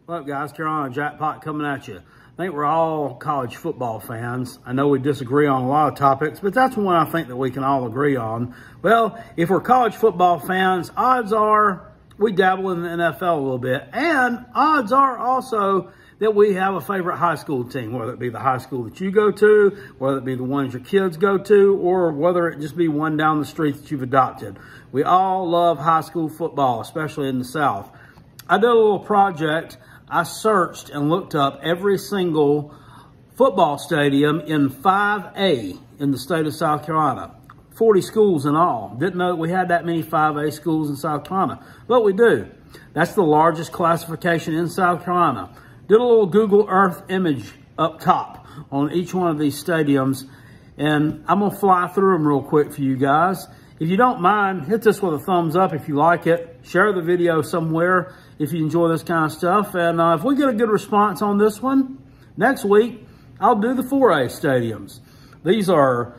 What up, guys? Carolina Jackpot coming at you. I think we're all college football fans. I know we disagree on a lot of topics, but that's one I think that we can all agree on. Well, if we're college football fans, odds are we dabble in the NFL a little bit. And odds are also that we have a favorite high school team, whether it be the high school that you go to, whether it be the ones your kids go to, or whether it just be one down the street that you've adopted. We all love high school football, especially in the South. I did a little project. I searched and looked up every single football stadium in 5A in the state of South Carolina. 40 schools in all. Didn't know we had that many 5A schools in South Carolina, but we do. That's the largest classification in South Carolina. Did a little Google Earth image up top on each one of these stadiums, and I'm going to fly through them real quick for you guys. If you don't mind, hit this with a thumbs up if you like it. Share the video somewhere if you enjoy this kind of stuff. And if we get a good response on this one, next week, I'll do the 4A stadiums. These are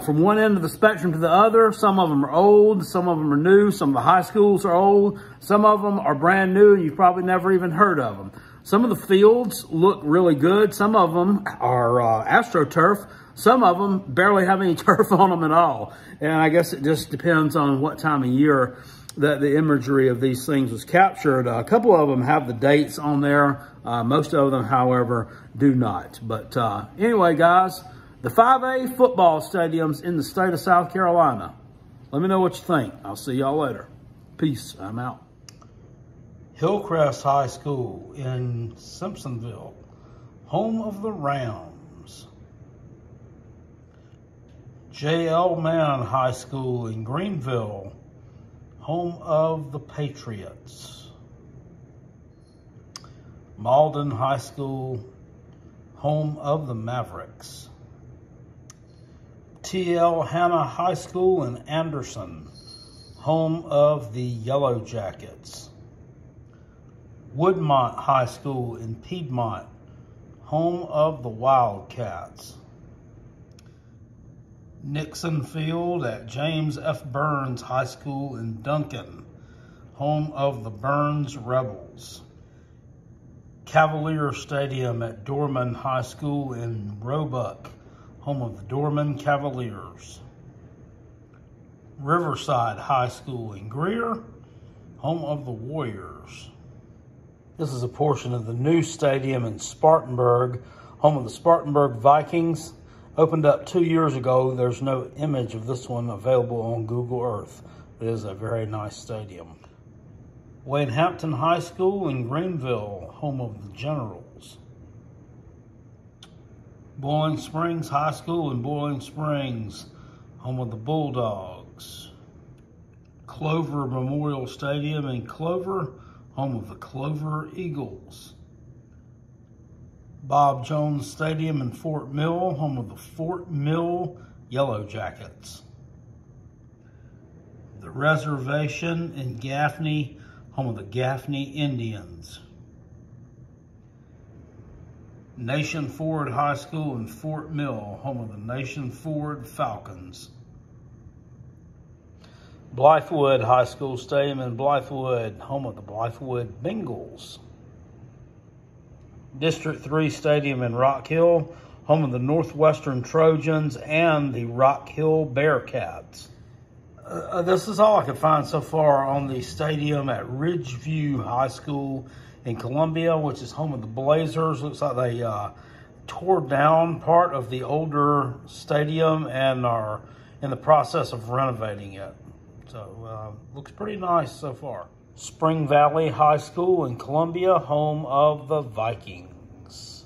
from one end of the spectrum to the other. Some of them are old, some of them are new, some of the high schools are old, some of them are brand new and you've probably never even heard of them. Some of the fields look really good. Some of them are AstroTurf. Some of them barely have any turf on them at all. And I guess it just depends on what time of year that the imagery of these things was captured. A couple of them have the dates on there. Most of them, however, do not. But anyway, guys, the 5A football stadiums in the state of South Carolina. Let me know what you think. I'll see y'all later. Peace. I'm out. Hillcrest High School in Simpsonville, home of the Rams. J.L. Mann High School in Greenville, home of the Patriots. Malden High School, home of the Mavericks. T.L. Hanna High School in Anderson, home of the Yellow Jackets. Woodmont High School in Piedmont, home of the Wildcats. Nixon Field at James F. Burns High School in Duncan, home of the Burns Rebels. Cavalier Stadium at Dorman High School in Roebuck, home of the Dorman Cavaliers. Riverside High School in Greer, home of the Warriors. This is a portion of the new stadium in Spartanburg, home of the Spartanburg Vikings. Opened up 2 years ago. There's no image of this one available on Google Earth. It is a very nice stadium. Wayne Hampton High School in Greenville, home of the Generals. Boiling Springs High School in Boiling Springs, home of the Bulldogs. Clover Memorial Stadium in Clover, home of the Clover Eagles. Bob Jones Stadium in Fort Mill, home of the Fort Mill Yellow Jackets. The Reservation in Gaffney, home of the Gaffney Indians. Nation Ford High School in Fort Mill, home of the Nation Ford Falcons. Blythewood High School Stadium in Blythewood, home of the Blythewood Bengals. District 3 Stadium in Rock Hill, home of the Northwestern Trojans and the Rock Hill Bearcats. This is all I could find so far on the stadium at Ridgeview High School in Columbia, which is home of the Blazers. Looks like they tore down part of the older stadium and are in the process of renovating it. So looks pretty nice so far. Spring Valley High School in Columbia, home of the Vikings.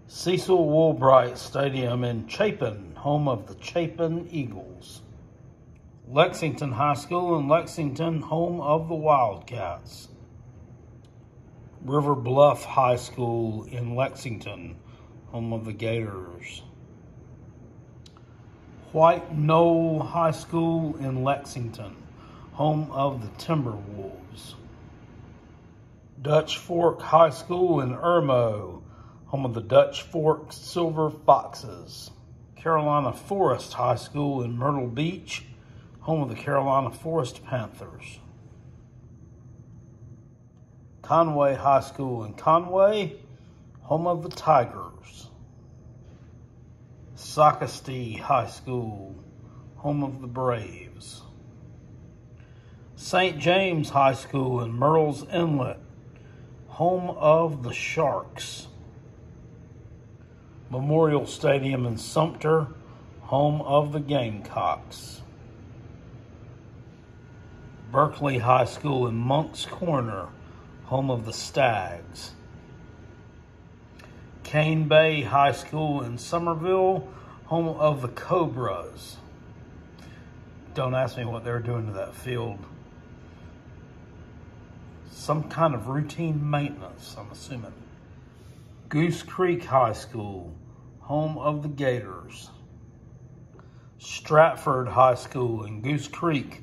Cecil Woolbright Stadium in Chapin, home of the Chapin Eagles. Lexington High School in Lexington, home of the Wildcats. River Bluff High School in Lexington, home of the Gators. White Knoll High School in Lexington, home of the Timberwolves. Dutch Fork High School in Irmo, home of the Dutch Fork Silver Foxes. Carolina Forest High School in Myrtle Beach, home of the Carolina Forest Panthers. Conway High School in Conway, home of the Tigers. Socastee High School, home of the Braves. St. James High School in Murrells Inlet, home of the Sharks. Memorial Stadium in Sumter, home of the Gamecocks. Berkeley High School in Moncks Corner, home of the Stags. Cane Bay High School in Somerville, home of the Cobras. Don't ask me what they're doing to that field. Some kind of routine maintenance, I'm assuming. Goose Creek High School, home of the Gators. Stratford High School in Goose Creek,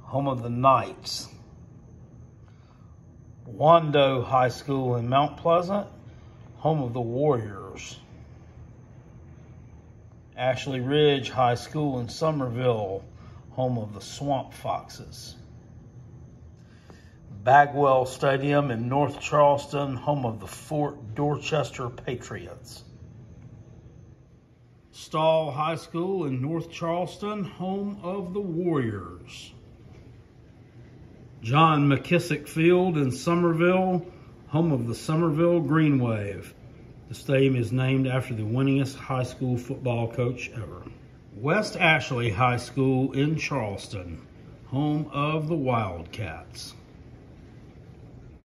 home of the Knights. Wando High School in Mount Pleasant, home of the Warriors. Ashley Ridge High School in Somerville, home of the Swamp Foxes. Bagwell Stadium in North Charleston, home of the Fort Dorchester Patriots. Stall High School in North Charleston, home of the Warriors. John McKissick Field in Somerville, home of the Somerville Green Wave. The stadium is named after the winningest high school football coach ever. West Ashley High School in Charleston, home of the Wildcats.